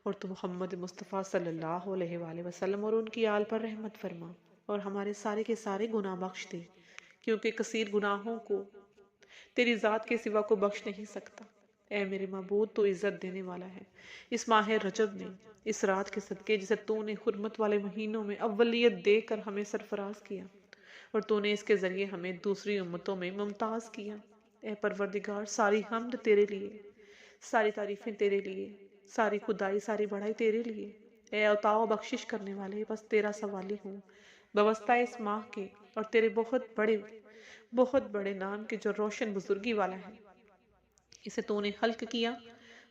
اور تو محمد مصطفیٰ صلی اللہ علیہ وآلہ وسلم اور ان کی آل پر رحمت فرما اور ہمارے سارے کے سارے گناہ بخش دے، کیونکہ کثیر گناہوں کو تیری ذات کے سوا کو بخش نہیں سکتا۔ اے میرے معبود، تو عزت دینے والا ہے۔ اس ماہ رجب میں اس رات کے صدقے جسے تو نے حرمت والے مہینوں میں اولیت دے کر ہمیں سرفراز کیا اور تو نے اس کے ذریعے ہمیں دوسری امتوں میں ممتاز کیا، اے پروردگار ساری حمد تیرے لیے، ساری تعریفیں تیرے لیے، ساری خدائی ساری بڑائی تیرے لیے۔ اے عطا و بخشش کرنے والے، بس تیرا سوالی ہوں بواسطہ اس ماہ کے اور تیرے بہت بڑے نام کے جو روشن بزرگی والا ہے۔ اسے تو نے خلق کیا،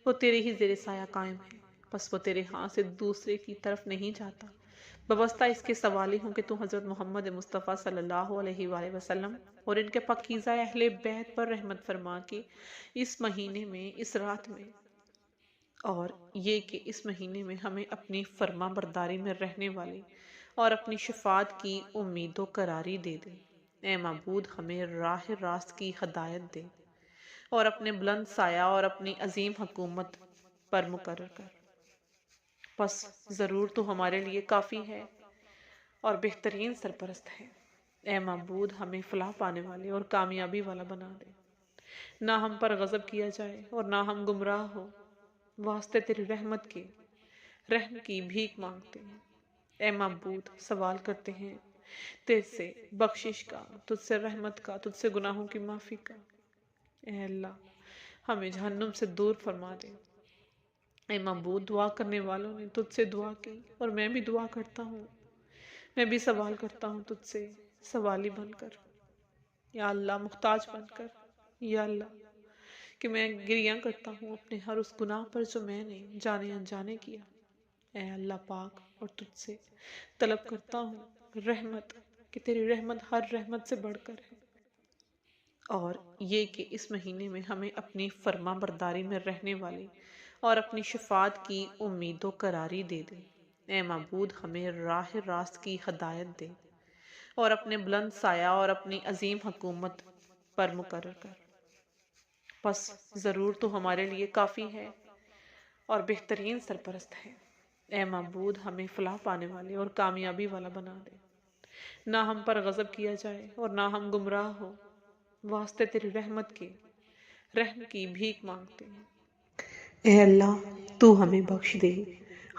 وہ تیرے ہی زیر سایہ قائم ہے، بس وہ تیرے ہاں سے دوسرے کی طرف نہیں جاتا۔ بواسطہ اس کے سوالی ہوں کہ تو حضرت محمد مصطفیٰ صلی اللہ علیہ وآلہ وسلم اور ان کے پاکیزہ اہل بیت پر رحمت فرما کے اس مہینے میں اس رات میں اور یہ کہ اس مہینے میں ہمیں اپنی فرما برداری میں رہنے والی اور اپنی شفاعت کی امید و قراری دے دے۔ اے معبود، ہمیں راہ راست کی ہدایت دے اور اپنے بلند سایہ اور اپنی عظیم حکومت پر مقرر کر۔ پس ضرور تو ہمارے لیے کافی ہے اور بہترین سرپرست ہے۔ اے معبود، ہمیں فلاح پانے والے اور کامیابی والا بنا دے، نہ ہم پر غضب کیا جائے اور نہ ہم گمراہ ہو۔ واسطے تیری رحمت کے رحم کی بھیک مانگتے ہیں۔ اے معبود، سوال کرتے ہیں تجھ سے بخشش کا، تجھ سے رحمت کا، تجھ سے گناہوں کی معافی کا۔ اے اللہ، ہمیں جہنم سے دور فرما دے۔ اے معبود، دعا کرنے والوں نے تجھ سے دعا کی اور میں بھی دعا کرتا ہوں، میں بھی سوال کرتا ہوں تجھ سے سوالی بن کر، یا اللہ محتاج بن کر، یا اللہ کہ میں گریاں کرتا ہوں اپنے ہر اس گناہ پر جو میں نے جانے انجانے کیا۔ اے اللہ پاک، اور تجھ سے طلب کرتا ہوں رحمت، کہ تیری رحمت ہر رحمت سے بڑھ کر ہے، اور یہ کہ اس مہینے میں ہمیں اپنی فرما برداری میں رہنے والی اور اپنی شفاعت کی امید و قراری دے دے۔ اے معبود، ہمیں راہ راست کی ہدایت دے اور اپنے بلند سایہ اور اپنی عظیم حکومت پر مقرر کر۔ پس ضرور تو ہمارے لیے کافی ہے اور بہترین سرپرست ہے۔ اے معبود، ہمیں فلاح پانے والے اور کامیابی والا بنا دے، نہ ہم پر غضب کیا جائے اور نہ ہم گمراہ ہو۔ واسطے تیری رحمت کے رحم کی بھیک مانگتے ہیں۔ اے اللہ، تو ہمیں بخش دے،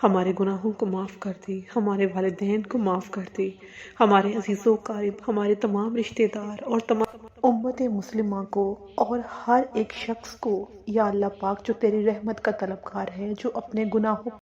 ہمارے گناہوں کو معاف کر دے، ہمارے والدین کو معاف کر دے، ہمارے عزیز و قارب، ہمارے تمام رشتہ دار اور تمام امت مسلمہ کو اور ہر ایک شخص کو، یا اللہ پاک جو تیری رحمت کا طلبگار ہے، جو اپنے گناہوں